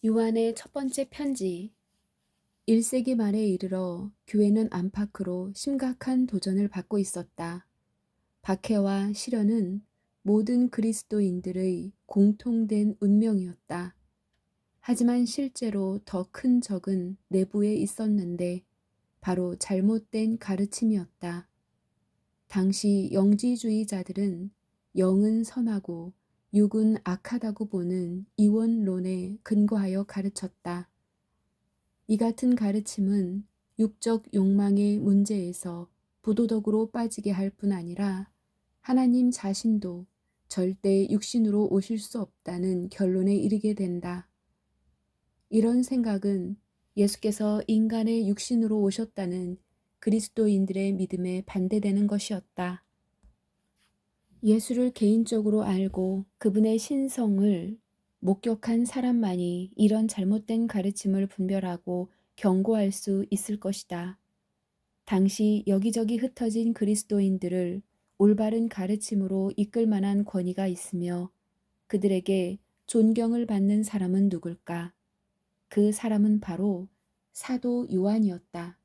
요한의 첫 번째 편지. 1세기 말에 이르러 교회는 안팎으로 심각한 도전을 받고 있었다. 박해와 시련은 모든 그리스도인들의 공통된 운명이었다. 하지만 실제로 더 큰 적은 내부에 있었는데 바로 잘못된 가르침이었다. 당시 영지주의자들은 영은 선하고 육은 악하다고 보는 이원론에 근거하여 가르쳤다. 이 같은 가르침은 육적 욕망의 문제에서 부도덕으로 빠지게 할 뿐 아니라 하나님 자신도 절대 육신으로 오실 수 없다는 결론에 이르게 된다. 이런 생각은 예수께서 인간의 육신으로 오셨다는 그리스도인들의 믿음에 반대되는 것이었다. 예수를 개인적으로 알고 그분의 신성을 목격한 사람만이 이런 잘못된 가르침을 분별하고 경고할 수 있을 것이다. 당시 여기저기 흩어진 그리스도인들을 올바른 가르침으로 이끌 만한 권위가 있으며 그들에게 존경을 받는 사람은 누굴까? 그 사람은 바로 사도 요한이었다.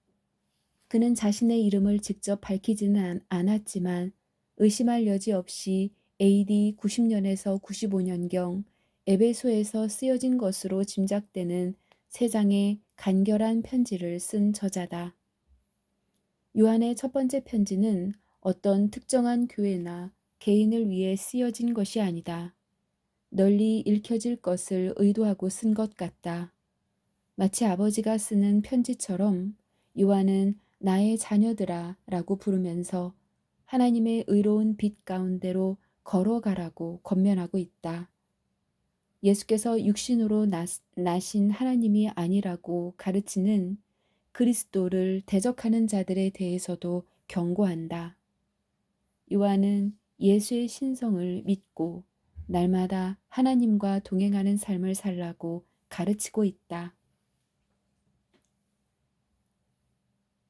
그는 자신의 이름을 직접 밝히지는 않았지만 의심할 여지 없이 AD 90년에서 95년경 에베소에서 쓰여진 것으로 짐작되는 세 장의 간결한 편지를 쓴 저자다. 요한의 첫 번째 편지는 어떤 특정한 교회나 개인을 위해 쓰여진 것이 아니다. 널리 읽혀질 것을 의도하고 쓴 것 같다. 마치 아버지가 쓰는 편지처럼 요한은 나의 자녀들아 라고 부르면서 하나님의 의로운 빛 가운데로 걸어가라고 권면하고 있다. 예수께서 육신으로 나신 하나님이 아니라고 가르치는 그리스도를 대적하는 자들에 대해서도 경고한다. 요한은 예수의 신성을 믿고 날마다 하나님과 동행하는 삶을 살라고 가르치고 있다.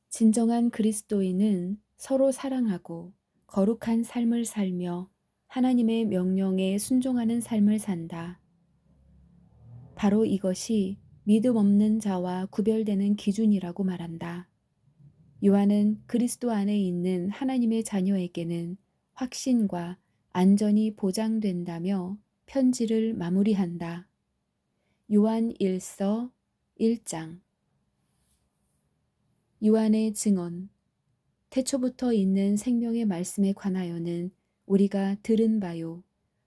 진정한 그리스도인은 서로 사랑하고 거룩한 삶을 살며 하나님의 명령에 순종하는 삶을 산다. 바로 이것이 믿음 없는 자와 구별되는 기준이라고 말한다. 요한은 그리스도 안에 있는 하나님의 자녀에게는 확신과 안전이 보장된다며 편지를 마무리한다. 요한 1서 1장. 요한의 증언. 태초부터 있는 생명의 말씀에 관하여는 우리가 들은 바요,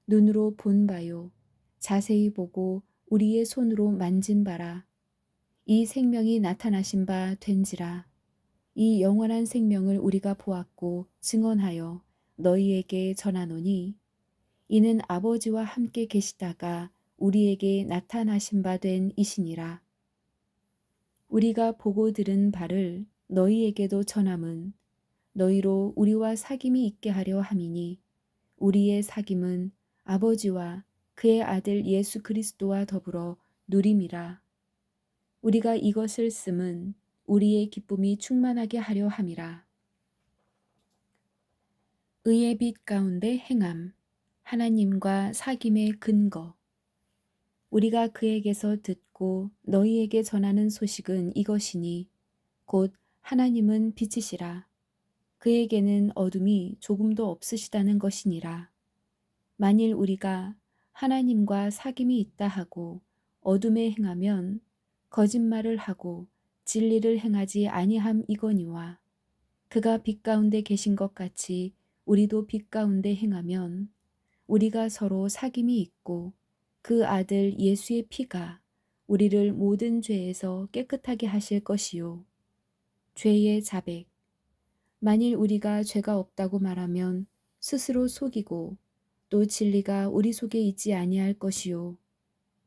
눈으로 본 바요, 자세히 보고 우리의 손으로 만진 바라. 이 생명이 나타나신 바 된지라. 이 영원한 생명을 우리가 보았고 증언하여 너희에게 전하노니 이는 아버지와 함께 계시다가 우리에게 나타나신 바 된 이시니라. 우리가 보고 들은 바를 너희에게도 전함은 너희로 우리와 사귐이 있게 하려 함이니 우리의 사귐은 아버지와 그의 아들 예수 그리스도와 더불어 누림이라. 우리가 이것을 씀은 우리의 기쁨이 충만하게 하려 함이라. 의의 빛 가운데 행함. 하나님과 사귐의 근거. 우리가 그에게서 듣고 너희에게 전하는 소식은 이것이니 곧 하나님은 빛이시라. 그에게는 어둠이 조금도 없으시다는 것이니라. 만일 우리가 하나님과 사귐이 있다 하고 어둠에 행하면 거짓말을 하고 진리를 행하지 아니함 이거니와 그가 빛 가운데 계신 것 같이 우리도 빛 가운데 행하면 우리가 서로 사귐이 있고 그 아들 예수의 피가 우리를 모든 죄에서 깨끗하게 하실 것이요. 죄의 자백. 만일 우리가 죄가 없다고 말하면 스스로 속이고 또 진리가 우리 속에 있지 아니할 것이요.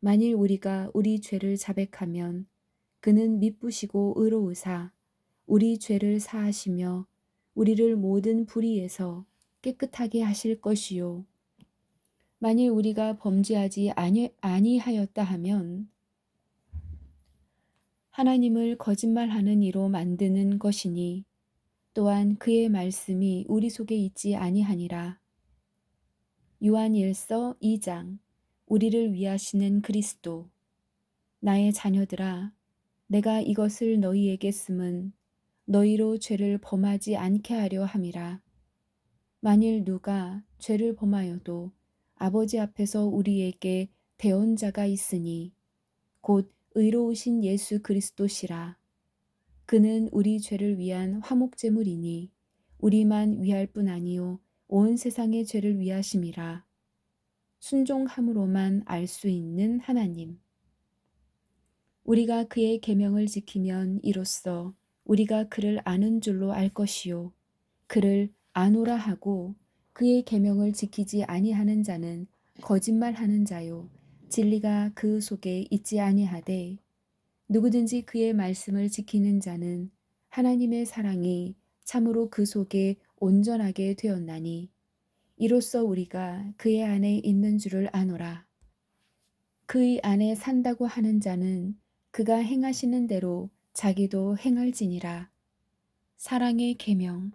만일 우리가 우리 죄를 자백하면 그는 미쁘시고 의로우사 우리 죄를 사하시며 우리를 모든 불의에서 깨끗하게 하실 것이요. 만일 우리가 범죄하지 아니하였다 하면 하나님을 거짓말하는 이로 만드는 것이니 또한 그의 말씀이 우리 속에 있지 아니하니라. 요한 1서 2장. 우리를 위하시는 그리스도. 나의 자녀들아, 내가 이것을 너희에게 쓰면 너희로 죄를 범하지 않게 하려 함이라. 만일 누가 죄를 범하여도 아버지 앞에서 우리에게 대언자가 있으니 곧 의로우신 예수 그리스도시라. 그는 우리 죄를 위한 화목제물이니 우리만 위할 뿐 아니요 온 세상의 죄를 위하심이라. 순종함으로만 알 수 있는 하나님. 우리가 그의 계명을 지키면 이로써 우리가 그를 아는 줄로 알 것이요 그를 아노라 하고 그의 계명을 지키지 아니하는 자는 거짓말하는 자요 진리가 그 속에 있지 아니하되 누구든지 그의 말씀을 지키는 자는 하나님의 사랑이 참으로 그 속에 온전하게 되었나니 이로써 우리가 그의 안에 있는 줄을 아노라. 그의 안에 산다고 하는 자는 그가 행하시는 대로 자기도 행할지니라. 사랑의 계명.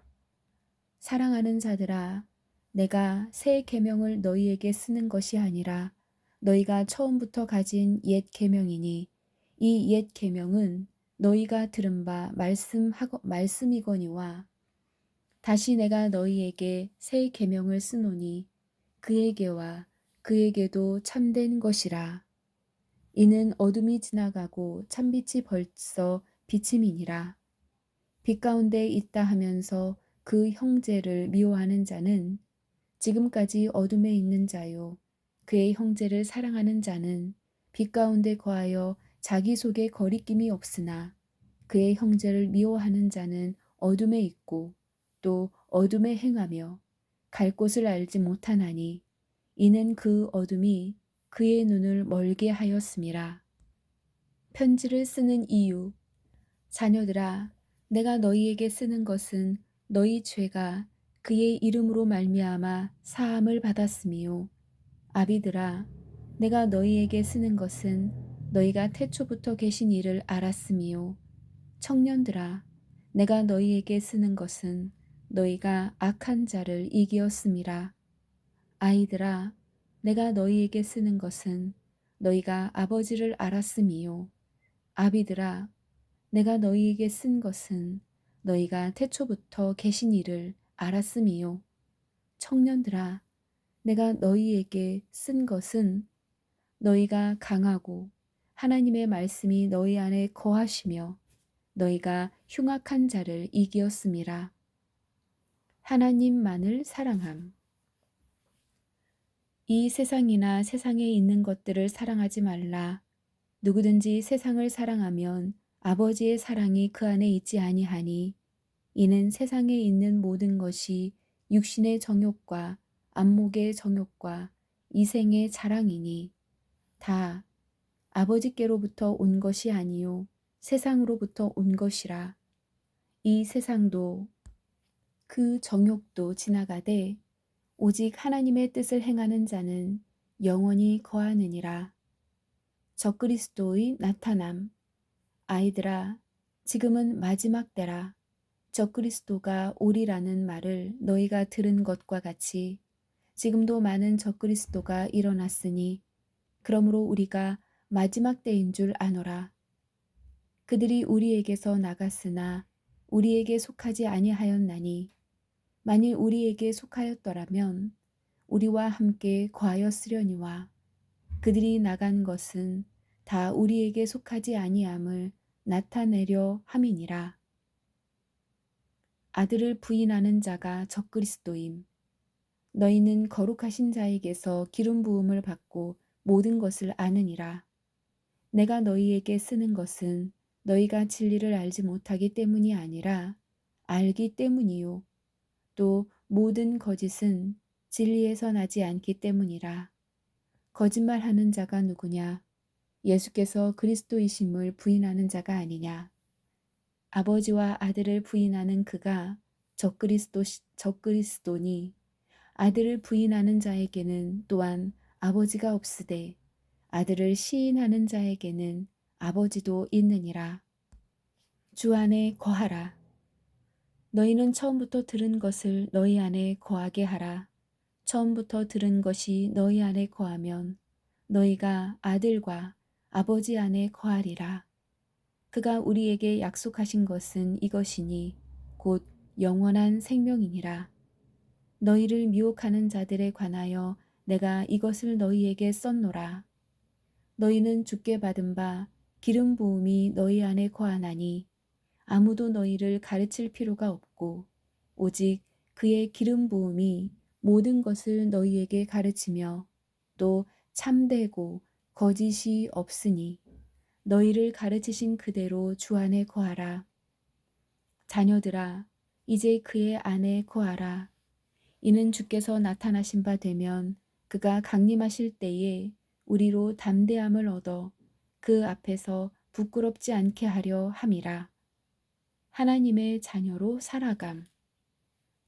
사랑하는 자들아, 내가 새 계명을 너희에게 쓰는 것이 아니라 너희가 처음부터 가진 옛 계명이니 이 옛 계명은 너희가 들은 바 말씀이거니와 다시 내가 너희에게 새 계명을 쓰노니 그에게와 그에게도 참된 것이라. 이는 어둠이 지나가고 참빛이 벌써 비침이니라. 빛 가운데 있다 하면서 그 형제를 미워하는 자는 지금까지 어둠에 있는 자요. 그의 형제를 사랑하는 자는 빛 가운데 거하여 자기 속에 거리낌이 없으나 그의 형제를 미워하는 자는 어둠에 있고 또 어둠에 행하며 갈 곳을 알지 못하나니 이는 그 어둠이 그의 눈을 멀게 하였음이라. 편지를 쓰는 이유. 자녀들아, 내가 너희에게 쓰는 것은 너희 죄가 그의 이름으로 말미암아 사함을 받았음이요. 아비들아, 내가 너희에게 쓰는 것은 너희가 태초부터 계신 이를 알았음이요. 청년들아, 내가 너희에게 쓰는 것은 너희가 악한 자를 이기었음이라. 아이들아, 내가 너희에게 쓰는 것은 너희가 아버지를 알았음이요. 아비들아, 내가 너희에게 쓴 것은 너희가 태초부터 계신 이를 알았음이요. 청년들아, 내가 너희에게 쓴 것은 너희가 강하고 하나님의 말씀이 너희 안에 거하시며 너희가 흉악한 자를 이기었음이라. 하나님만을 사랑함. 이 세상이나 세상에 있는 것들을 사랑하지 말라. 누구든지 세상을 사랑하면 아버지의 사랑이 그 안에 있지 아니하니 이는 세상에 있는 모든 것이 육신의 정욕과 안목의 정욕과 이생의 자랑이니 다 아버지께로부터 온 것이 아니요 세상으로부터 온 것이라. 이 세상도 그 정욕도 지나가되 오직 하나님의 뜻을 행하는 자는 영원히 거하느니라. 적그리스도의 나타남. 아이들아, 지금은 마지막 때라. 적그리스도가 오리라는 말을 너희가 들은 것과 같이 지금도 많은 적그리스도가 일어났으니 그러므로 우리가 마지막 때인 줄 아노라. 그들이 우리에게서 나갔으나 우리에게 속하지 아니하였나니 만일 우리에게 속하였더라면 우리와 함께 거하였으려니와 그들이 나간 것은 다 우리에게 속하지 아니함을 나타내려 함이니라. 아들을 부인하는 자가 적그리스도임. 너희는 거룩하신 자에게서 기름 부음을 받고 모든 것을 아느니라. 내가 너희에게 쓰는 것은 너희가 진리를 알지 못하기 때문이 아니라 알기 때문이요. 또 모든 거짓은 진리에서 나지 않기 때문이라. 거짓말하는 자가 누구냐? 예수께서 그리스도이심을 부인하는 자가 아니냐? 아버지와 아들을 부인하는 그가 적그리스도니 아들을 부인하는 자에게는 또한 아버지가 없으되 아들을 시인하는 자에게는 아버지도 있느니라. 주 안에 거하라. 너희는 처음부터 들은 것을 너희 안에 거하게 하라. 처음부터 들은 것이 너희 안에 거하면 너희가 아들과 아버지 안에 거하리라. 그가 우리에게 약속하신 것은 이것이니 곧 영원한 생명이니라. 너희를 미혹하는 자들에 관하여 내가 이것을 너희에게 썼노라. 너희는 주께 받은 바 기름 부음이 너희 안에 거하나니 아무도 너희를 가르칠 필요가 없고 오직 그의 기름 부음이 모든 것을 너희에게 가르치며 또 참되고 거짓이 없으니 너희를 가르치신 그대로 주 안에 거하라. 자녀들아, 이제 그의 안에 거하라. 이는 주께서 나타나신 바 되면 그가 강림하실 때에 우리로 담대함을 얻어 그 앞에서 부끄럽지 않게 하려 함이라. 하나님의 자녀로 살아감.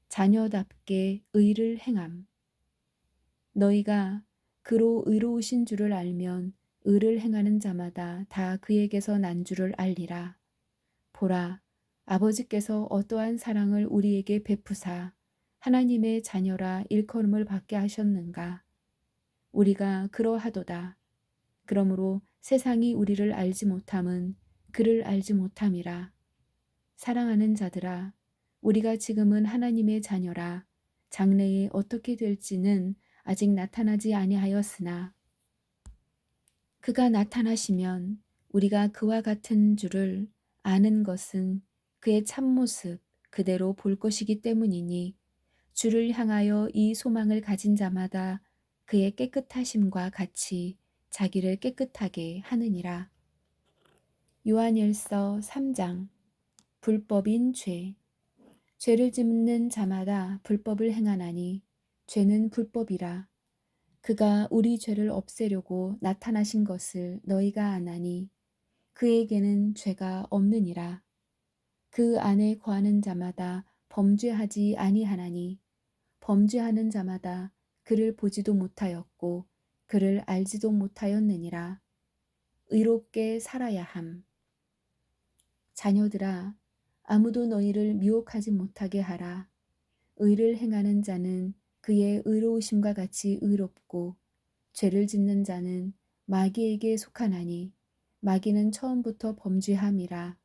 자녀답게 의를 행함. 너희가 그로 의로우신 줄을 알면 의를 행하는 자마다 다 그에게서 난 줄을 알리라. 보라, 아버지께서 어떠한 사랑을 우리에게 베푸사 하나님의 자녀라 일컬음을 받게 하셨는가. 우리가 그러하도다. 그러므로 세상이 우리를 알지 못함은 그를 알지 못함이라. 사랑하는 자들아, 우리가 지금은 하나님의 자녀라. 장래에 어떻게 될지는 아직 나타나지 아니하였으나 그가 나타나시면 우리가 그와 같은 줄을 아는 것은 그의 참모습 그대로 볼 것이기 때문이니 주를 향하여 이 소망을 가진 자마다 그의 깨끗하심과 같이 자기를 깨끗하게 하느니라. 요한일서 3장. 불법인 죄. 죄를 짓는 자마다 불법을 행하나니 죄는 불법이라. 그가 우리 죄를 없애려고 나타나신 것을 너희가 아나니 그에게는 죄가 없느니라. 그 안에 거하는 자마다 범죄하지 아니하나니 범죄하는 자마다 그를 보지도 못하였고 그를 알지도 못하였느니라. 의롭게 살아야 함. 자녀들아, 아무도 너희를 미혹하지 못하게 하라. 의를 행하는 자는 그의 의로우심과 같이 의롭고 죄를 짓는 자는 마귀에게 속하나니 마귀는 처음부터 범죄함이라.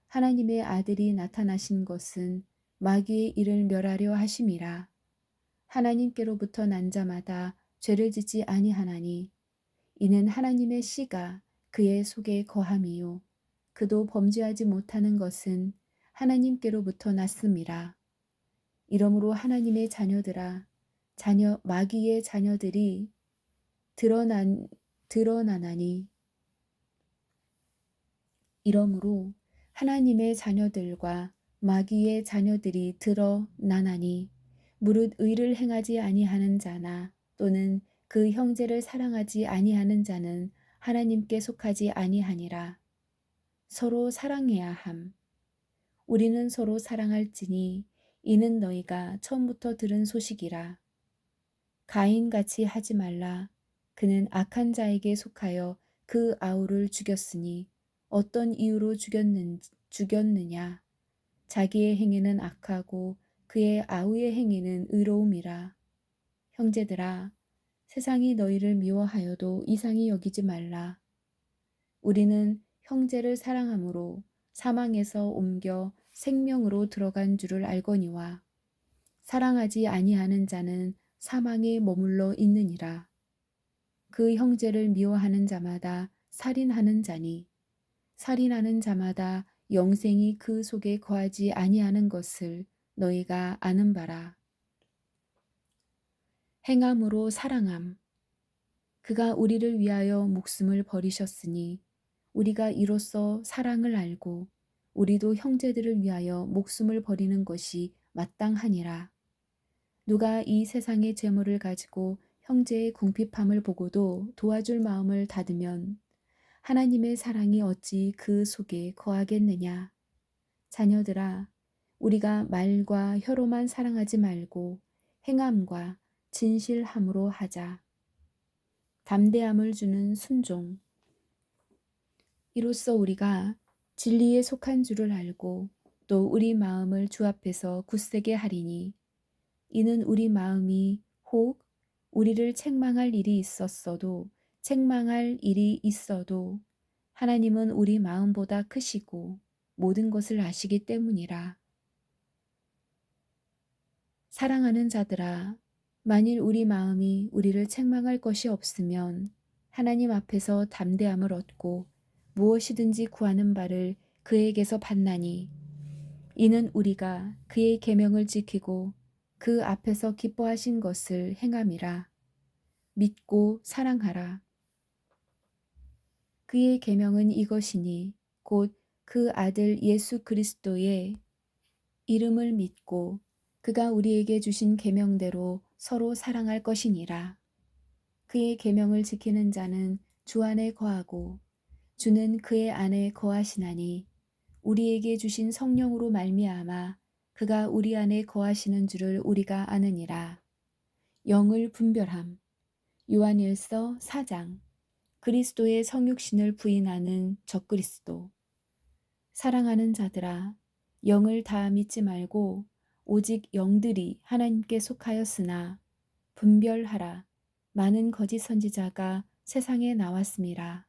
하나님의 아들이 나타나신 것은 마귀의 일을 멸하려 하심이라. 하나님께로부터 난 자마다 죄를 짓지 아니하나니 이는 하나님의 씨가 그의 속에 거함이요 그도 범죄하지 못하는 것은 하나님께로부터 났음이라. 이러므로 하나님의 자녀들아, 마귀의 자녀들이 드러나나니 이러므로 하나님의 자녀들과 마귀의 자녀들이 드러나나니 무릇 의를 행하지 아니하는 자나 또는 그 형제를 사랑하지 아니하는 자는 하나님께 속하지 아니하니라. 서로 사랑해야 함. 우리는 서로 사랑할지니 이는 너희가 처음부터 들은 소식이라. 가인같이 하지 말라. 그는 악한 자에게 속하여 그 아우를 죽였으니 어떤 이유로 죽였느냐. 자기의 행위는 악하고 그의 아우의 행위는 의로움이라. 형제들아, 세상이 너희를 미워하여도 이상히 여기지 말라. 우리는 형제를 사랑함으로 사망에서 옮겨 생명으로 들어간 줄을 알거니와 사랑하지 아니하는 자는 사망에 머물러 있느니라. 그 형제를 미워하는 자마다 살인하는 자니 살인하는 자마다 영생이 그 속에 거하지 아니하는 것을 너희가 아는 바라. 행함으로 사랑함. 그가 우리를 위하여 목숨을 버리셨으니 우리가 이로써 사랑을 알고 우리도 형제들을 위하여 목숨을 버리는 것이 마땅하니라. 누가 이 세상의 재물을 가지고 형제의 궁핍함을 보고도 도와줄 마음을 닫으면 하나님의 사랑이 어찌 그 속에 거하겠느냐. 자녀들아, 우리가 말과 혀로만 사랑하지 말고 행함과 진실함으로 하자. 담대함을 주는 순종. 이로써 우리가 진리에 속한 줄을 알고 또 우리 마음을 주 앞에서 굳세게 하리니 이는 우리 마음이 혹 우리를 책망할 일이 있었어도 책망할 일이 있어도 하나님은 우리 마음보다 크시고 모든 것을 아시기 때문이라. 사랑하는 자들아, 만일 우리 마음이 우리를 책망할 것이 없으면 하나님 앞에서 담대함을 얻고 무엇이든지 구하는 바를 그에게서 받나니, 이는 우리가 그의 계명을 지키고 그 앞에서 기뻐하신 것을 행함이라. 믿고 사랑하라. 그의 계명은 이것이니 곧 그 아들 예수 그리스도의 이름을 믿고 그가 우리에게 주신 계명대로 서로 사랑할 것이니라. 그의 계명을 지키는 자는 주 안에 거하고 주는 그의 안에 거하시나니, 우리에게 주신 성령으로 말미암아 그가 우리 안에 거하시는 줄을 우리가 아느니라. 영을 분별함. 요한일서 4장. 그리스도의 성육신을 부인하는 적그리스도. 사랑하는 자들아, 영을 다 믿지 말고 오직 영들이 하나님께 속하였으나 분별하라. 많은 거짓 선지자가 세상에 나왔음이라.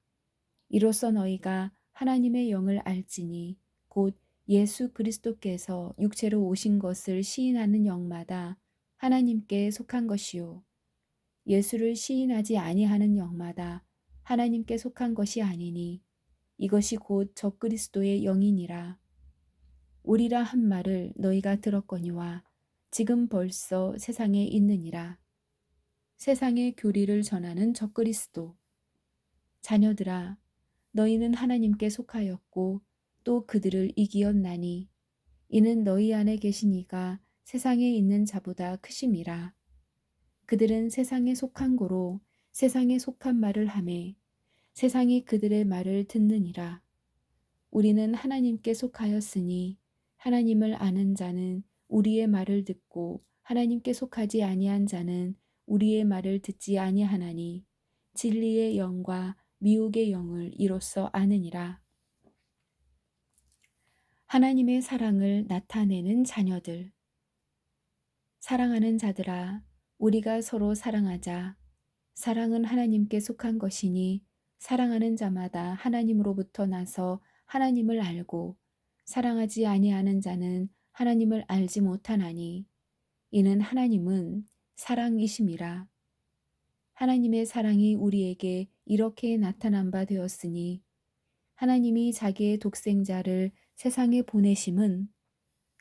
이로써 너희가 하나님의 영을 알지니 곧 예수 그리스도께서 육체로 오신 것을 시인하는 영마다 하나님께 속한 것이요, 예수를 시인하지 아니하는 영마다 하나님께 속한 것이 아니니, 이것이 곧 적그리스도의 영이니라. 오리라 한 말을 너희가 들었거니와 지금 벌써 세상에 있느니라. 세상의 교리를 전하는 적그리스도. 자녀들아, 너희는 하나님께 속하였고 또 그들을 이기었나니, 이는 너희 안에 계신 이가 세상에 있는 자보다 크심이라. 그들은 세상에 속한 고로 세상에 속한 말을 하매 세상이 그들의 말을 듣느니라. 우리는 하나님께 속하였으니 하나님을 아는 자는 우리의 말을 듣고 하나님께 속하지 아니한 자는 우리의 말을 듣지 아니하나니, 진리의 영과 미혹의 영을 이로써 아느니라. 하나님의 사랑을 나타내는 자녀들. 사랑하는 자들아, 우리가 서로 사랑하자. 사랑은 하나님께 속한 것이니 사랑하는 자마다 하나님으로부터 나서 하나님을 알고 사랑하지 아니하는 자는 하나님을 알지 못하나니, 이는 하나님은 사랑이심이라. 하나님의 사랑이 우리에게 이렇게 나타난 바 되었으니, 하나님이 자기의 독생자를 세상에 보내심은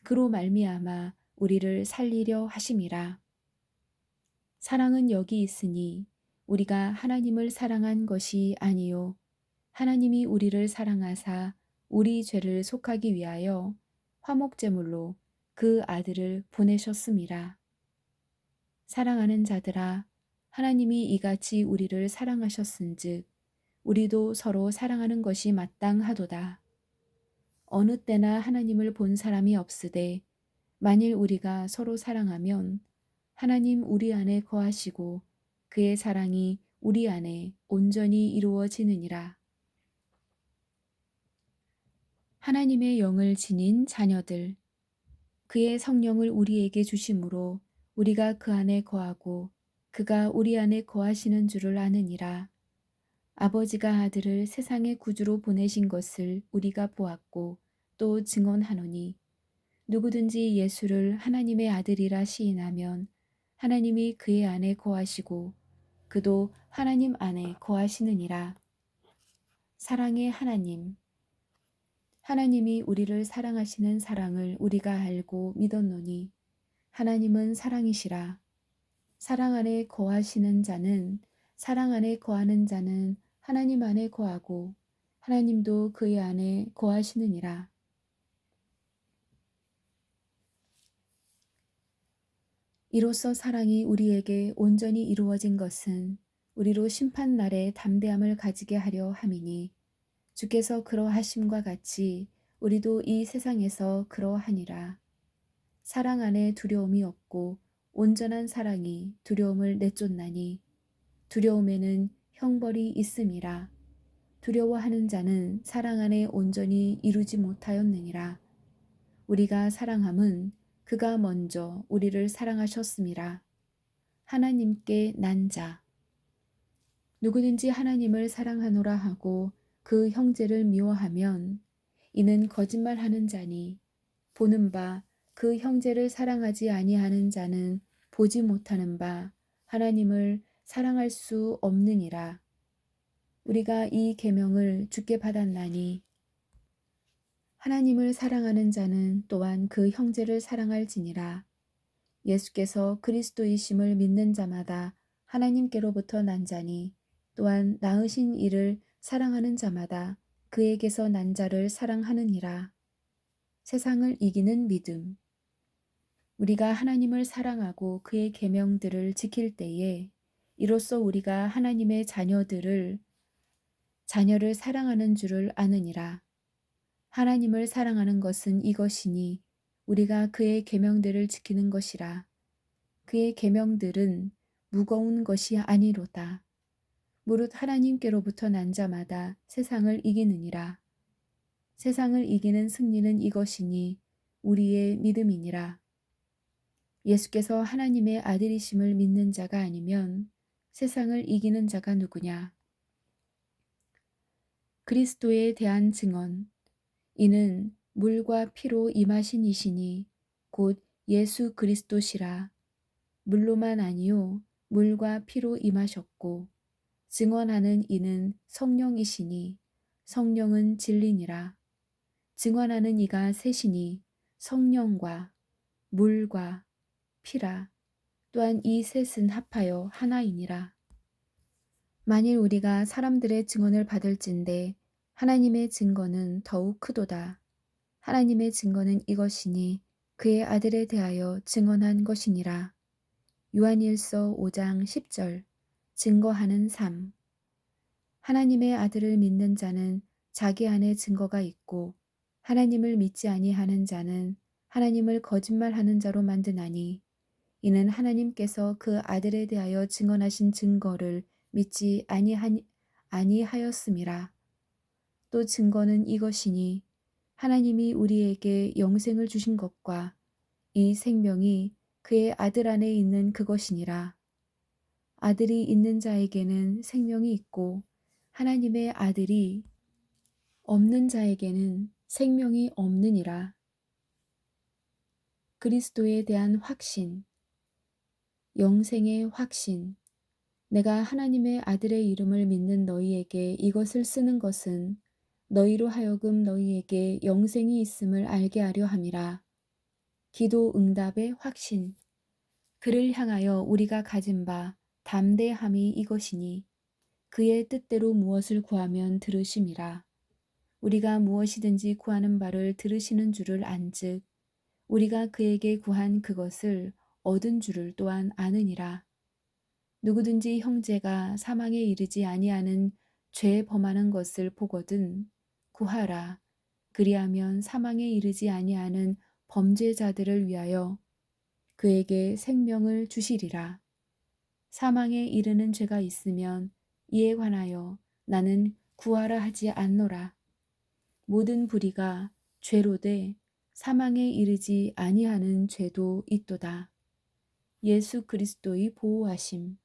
그로 말미암아 우리를 살리려 하심이라. 사랑은 여기 있으니 우리가 하나님을 사랑한 것이 아니요 하나님이 우리를 사랑하사 우리 죄를 속하기 위하여 화목제물로 그 아들을 보내셨음이라. 사랑하는 자들아, 하나님이 이같이 우리를 사랑하셨은즉 우리도 서로 사랑하는 것이 마땅하도다. 어느 때나 하나님을 본 사람이 없으되 만일 우리가 서로 사랑하면 하나님 우리 안에 거하시고 그의 사랑이 우리 안에 온전히 이루어지느니라. 하나님의 영을 지닌 자녀들. 그의 성령을 우리에게 주심으로 우리가 그 안에 거하고 그가 우리 안에 거하시는 줄을 아느니라. 아버지가 아들을 세상의 구주로 보내신 것을 우리가 보았고 또 증언하노니, 누구든지 예수를 하나님의 아들이라 시인하면 하나님이 그의 안에 거하시고 그도 하나님 안에 거하시느니라. 사랑의 하나님. 하나님이 우리를 사랑하시는 사랑을 우리가 알고 믿었노니, 하나님은 사랑이시라. 사랑 안에 거하시는 자는, 사랑 안에 거하는 자는 하나님 안에 거하고 하나님도 그의 안에 거하시느니라. 이로써 사랑이 우리에게 온전히 이루어진 것은 우리로 심판날에 담대함을 가지게 하려 함이니, 주께서 그러하심과 같이 우리도 이 세상에서 그러하니라. 사랑 안에 두려움이 없고 온전한 사랑이 두려움을 내쫓나니, 두려움에는 형벌이 있음이라. 두려워하는 자는 사랑 안에 온전히 이루지 못하였느니라. 우리가 사랑함은 그가 먼저 우리를 사랑하셨음이라. 하나님께 난 자. 누구든지 하나님을 사랑하노라 하고 그 형제를 미워하면 이는 거짓말하는 자니 보는 바 그 형제를 사랑하지 아니하는 자는 보지 못하는 바 하나님을 사랑할 수 없느니라. 우리가 이 계명을 주께 받았나니 하나님을 사랑하는 자는 또한 그 형제를 사랑할지니라. 예수께서 그리스도이심을 믿는 자마다 하나님께로부터 난 자니 또한 낳으신 이를 사랑하는 자마다 그에게서 난 자를 사랑하느니라. 세상을 이기는 믿음. 우리가 하나님을 사랑하고 그의 계명들을 지킬 때에 이로써 우리가 하나님의 자녀를 사랑하는 줄을 아느니라. 하나님을 사랑하는 것은 이것이니 우리가 그의 계명들을 지키는 것이라. 그의 계명들은 무거운 것이 아니로다. 무릇 하나님께로부터 난 자마다 세상을 이기느니라. 세상을 이기는 승리는 이것이니 우리의 믿음이니라. 예수께서 하나님의 아들이심을 믿는 자가 아니면 세상을 이기는 자가 누구냐? 그리스도에 대한 증언. 이는 물과 피로 임하신 이시니 곧 예수 그리스도시라. 물로만 아니요 물과 피로 임하셨고 증언하는 이는 성령이시니 성령은 진리니라. 증언하는 이가 셋이니 성령과 물과 피라. 또한 이 셋은 합하여 하나이니라. 만일 우리가 사람들의 증언을 받을진대 하나님의 증거는 더욱 크도다. 하나님의 증거는 이것이니 그의 아들에 대하여 증언한 것이니라. 요한일서 5장 10절. 증거하는 삶. 하나님의 아들을 믿는 자는 자기 안에 증거가 있고 하나님을 믿지 아니하는 자는 하나님을 거짓말하는 자로 만드나니 이는 하나님께서 그 아들에 대하여 증언하신 증거를 믿지 아니하였음이라. 또 증거는 이것이니 하나님이 우리에게 영생을 주신 것과 이 생명이 그의 아들 안에 있는 그것이니라. 아들이 있는 자에게는 생명이 있고 하나님의 아들이 없는 자에게는 생명이 없느니라. 그리스도에 대한 확신, 영생의 확신. 내가 하나님의 아들의 이름을 믿는 너희에게 이것을 쓰는 것은 너희로 하여금 너희에게 영생이 있음을 알게 하려 함이라. 기도 응답의 확신. 그를 향하여 우리가 가진 바 담대함이 이것이니 그의 뜻대로 무엇을 구하면 들으심이라. 우리가 무엇이든지 구하는 바를 들으시는 줄을 안즉 우리가 그에게 구한 그것을 얻은 줄을 또한 아느니라. 누구든지 형제가 사망에 이르지 아니하는 죄 범하는 것을 보거든 구하라. 그리하면 사망에 이르지 아니하는 범죄자들을 위하여 그에게 생명을 주시리라. 사망에 이르는 죄가 있으면 이에 관하여 나는 구하라 하지 않노라. 모든 불의가 죄로 돼 사망에 이르지 아니하는 죄도 있도다. 예수 그리스도의 보호하심.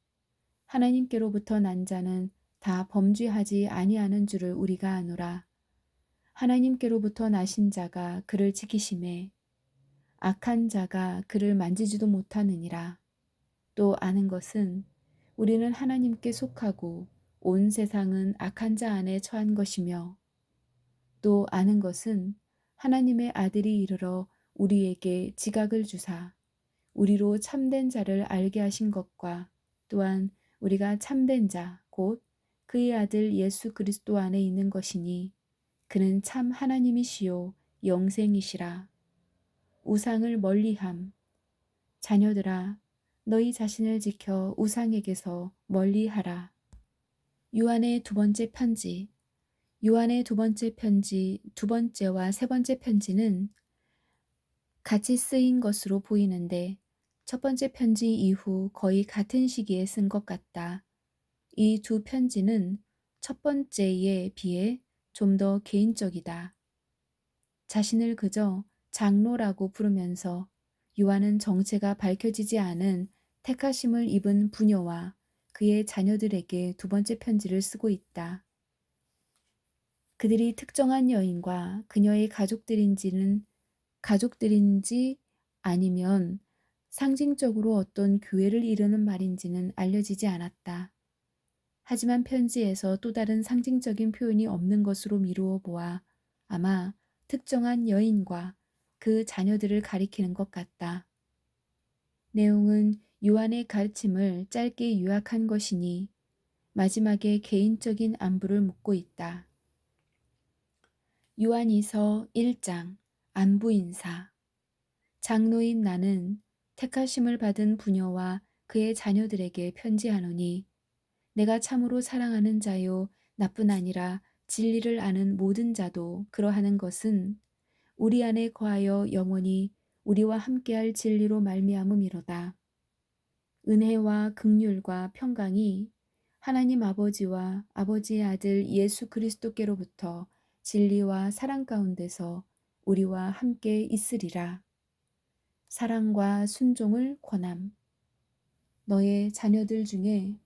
하나님께로부터 난 자는 다 범죄하지 아니하는 줄을 우리가 아노라. 하나님께로부터 나신 자가 그를 지키심에 악한 자가 그를 만지지도 못하느니라. 또 아는 것은 우리는 하나님께 속하고 온 세상은 악한 자 안에 처한 것이며 또 아는 것은 하나님의 아들이 이르러 우리에게 지각을 주사 우리로 참된 자를 알게 하신 것과 또한 우리가 참된 자 곧 그의 아들 예수 그리스도 안에 있는 것이니 그는 참 하나님이시요 영생이시라. 우상을 멀리함. 자녀들아 너희 자신을 지켜 우상에게서 멀리하라. 요한의 두 번째 편지. 요한의 두 번째 편지, 두 번째와 세 번째 편지는 같이 쓰인 것으로 보이는데 첫 번째 편지 이후 거의 같은 시기에 쓴 것 같다. 이 두 편지는 첫 번째에 비해 좀 더 개인적이다. 자신을 그저 장로라고 부르면서 요한은 정체가 밝혀지지 않은 택하심을 입은 부녀와 그의 자녀들에게 두 번째 편지를 쓰고 있다. 그들이 특정한 여인과 그녀의 가족들인지 아니면 상징적으로 어떤 교회를 이루는 말인지는 알려지지 않았다. 하지만 편지에서 또 다른 상징적인 표현이 없는 것으로 미루어 보아 아마 특정한 여인과 그 자녀들을 가리키는 것 같다. 내용은 요한의 가르침을 짧게 요약한 것이니 마지막에 개인적인 안부를 묻고 있다. 요한이서 1장 안부 인사. 장로인 나는 택하심을 받은 부녀와 그의 자녀들에게 편지하노니 내가 참으로 사랑하는 자요 나뿐 아니라 진리를 아는 모든 자도 그러하는 것은 우리 안에 거하여 영원히 우리와 함께할 진리로 말미암음이로다. 은혜와 긍휼과 평강이 하나님 아버지와 아버지의 아들 예수 그리스도께로부터 진리와 사랑 가운데서 우리와 함께 있으리라. 사랑과 순종을 권함. 너의 자녀들 중에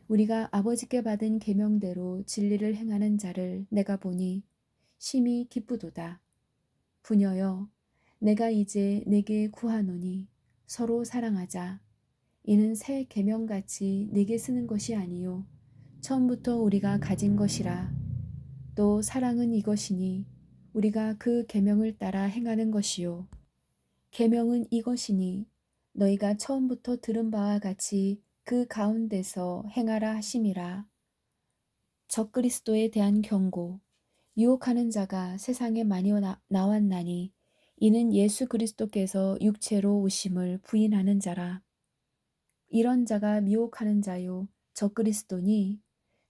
우리가 아버지께 받은 계명대로 진리를 행하는 자를 내가 보니 심히 기쁘도다. 부녀여, 내가 이제 내게 구하노니 서로 사랑하자. 이는 새 계명같이 내게 쓰는 것이 아니요 처음부터 우리가 가진 것이라. 또 사랑은 이것이니 우리가 그 계명을 따라 행하는 것이요 계명은 이것이니 너희가 처음부터 들은 바와 같이 그 가운데서 행하라 하심이라. 적그리스도에 대한 경고. 유혹하는 자가 세상에 많이 나왔나니 이는 예수 그리스도께서 육체로 오심을 부인하는 자라. 이런 자가 미혹하는 자요 적그리스도니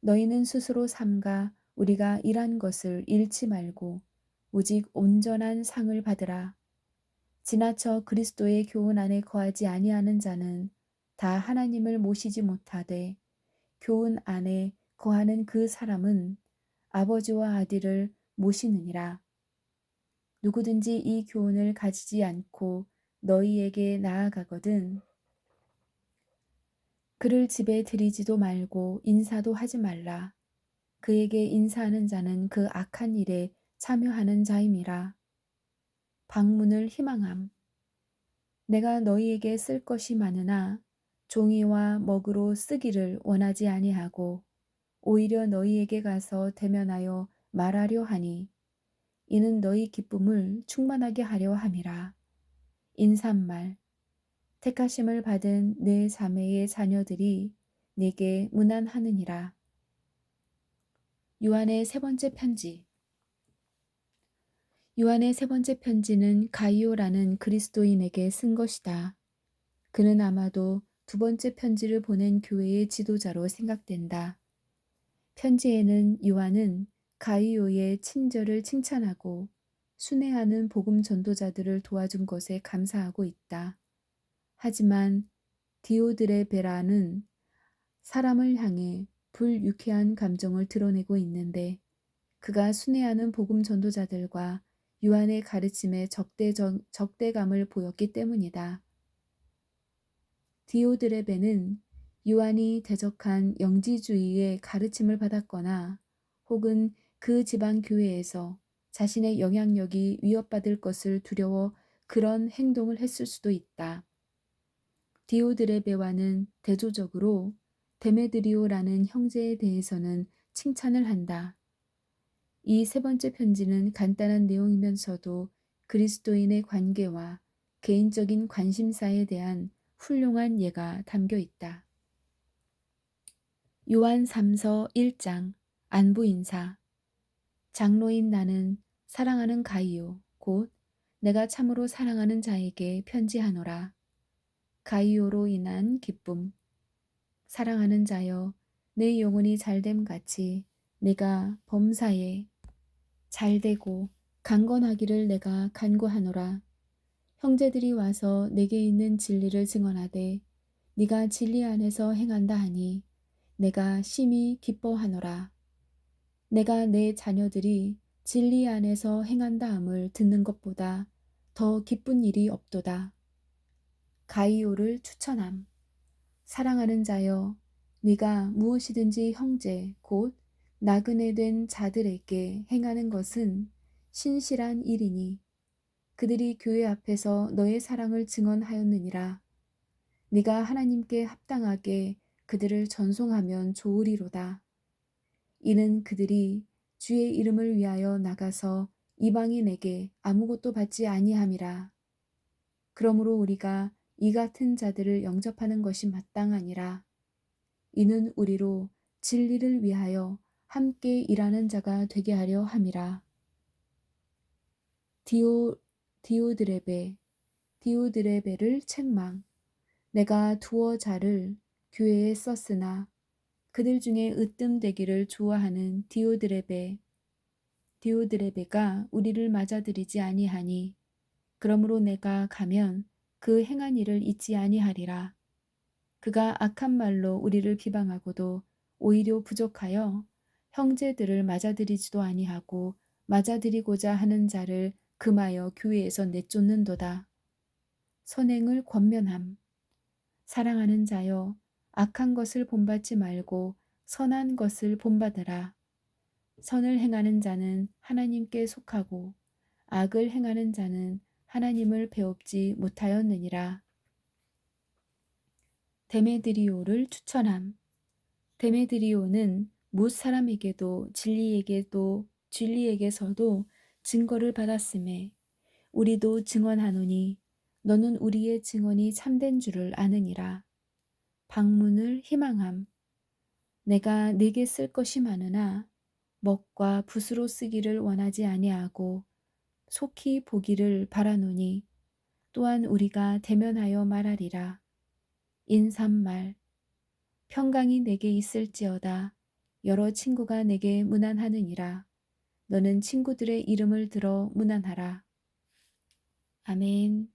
너희는 스스로 삼가 우리가 일한 것을 잃지 말고 오직 온전한 상을 받으라. 지나쳐 그리스도의 교훈 안에 거하지 아니하는 자는 다 하나님을 모시지 못하되 교훈 안에 거하는 그 사람은 아버지와 아들을 모시느니라. 누구든지 이 교훈을 가지지 않고 너희에게 나아가거든 그를 집에 들이지도 말고 인사도 하지 말라. 그에게 인사하는 자는 그 악한 일에 참여하는 자임이라. 방문을 희망함. 내가 너희에게 쓸 것이 많으나 종이와 먹으로 쓰기를 원하지 아니하고 오히려 너희에게 가서 대면하여 말하려 하니 이는 너희 기쁨을 충만하게 하려 함이라. 인사말. 택하심을 받은 내 자매의 자녀들이 내게 문안하느니라. 요한의 세 번째 편지. 요한의 세 번째 편지는 가이오라는 그리스도인에게 쓴 것이다. 그는 아마도 두 번째 편지를 보낸 교회의 지도자로 생각된다. 편지에는 요한은 가이오의 친절을 칭찬하고 순회하는 복음 전도자들을 도와준 것에 감사하고 있다. 하지만 디오드레베라는 사람을 향해 불유쾌한 감정을 드러내고 있는데 그가 순회하는 복음 전도자들과 요한의 가르침에 적대감을 보였기 때문이다. 디오드레베는 요한이 대적한 영지주의의 가르침을 받았거나 혹은 그 지방 교회에서 자신의 영향력이 위협받을 것을 두려워 그런 행동을 했을 수도 있다. 디오드레베와는 대조적으로 데메드리오라는 형제에 대해서는 칭찬을 한다. 이 세 번째 편지는 간단한 내용이면서도 그리스도인의 관계와 개인적인 관심사에 대한 훌륭한 예가 담겨 있다. 요한 3서 1장 안부 인사. 장로인 나는 사랑하는 가이오 곧 내가 참으로 사랑하는 자에게 편지하노라. 가이오로 인한 기쁨. 사랑하는 자여 내 영혼이 잘됨 같이 내가 범사에 잘되고 강건하기를 내가 간구하노라. 형제들이 와서 내게 있는 진리를 증언하되 네가 진리 안에서 행한다 하니 내가 심히 기뻐하노라. 내가 내 자녀들이 진리 안에서 행한다 함을 듣는 것보다 더 기쁜 일이 없도다. 가이오를 추천함. 사랑하는 자여 네가 무엇이든지 형제 곧 나그네 된 자들에게 행하는 것은 신실한 일이니 그들이 교회 앞에서 너의 사랑을 증언하였느니라. 네가 하나님께 합당하게 그들을 전송하면 좋으리로다. 이는 그들이 주의 이름을 위하여 나가서 이방인에게 아무것도 받지 아니함이라. 그러므로 우리가 이 같은 자들을 영접하는 것이 마땅하니라. 이는 우리로 진리를 위하여 함께 일하는 자가 되게 하려 함이라. 디오 디오드레베 디오드레베를 책망. 내가 두어 자를 교회에 썼으나 그들 중에 으뜸되기를 좋아하는 디오드레베가 우리를 맞아들이지 아니하니 그러므로 내가 가면 그 행한 일을 잊지 아니하리라. 그가 악한 말로 우리를 비방하고도 오히려 부족하여 형제들을 맞아들이지도 아니하고 맞아들이고자 하는 자를 금하여 교회에서 내쫓는도다. 선행을 권면함. 사랑하는 자여, 악한 것을 본받지 말고 선한 것을 본받으라. 선을 행하는 자는 하나님께 속하고 악을 행하는 자는 하나님을 배웁지 못하였느니라. 데메드리오를 추천함. 데메드리오는 뭇 사람에게도 진리에게서도 증거를 받았음에 우리도 증언하노니 너는 우리의 증언이 참된 줄을 아느니라. 방문을 희망함. 내가 네게 쓸 것이 많으나 먹과 붓으로 쓰기를 원하지 아니하고 속히 보기를 바라노니 또한 우리가 대면하여 말하리라. 인삼말. 평강이 내게 있을지어다. 여러 친구가 내게 문안하느니라. 너는 친구들의 이름을 들어 문안하라. 아멘.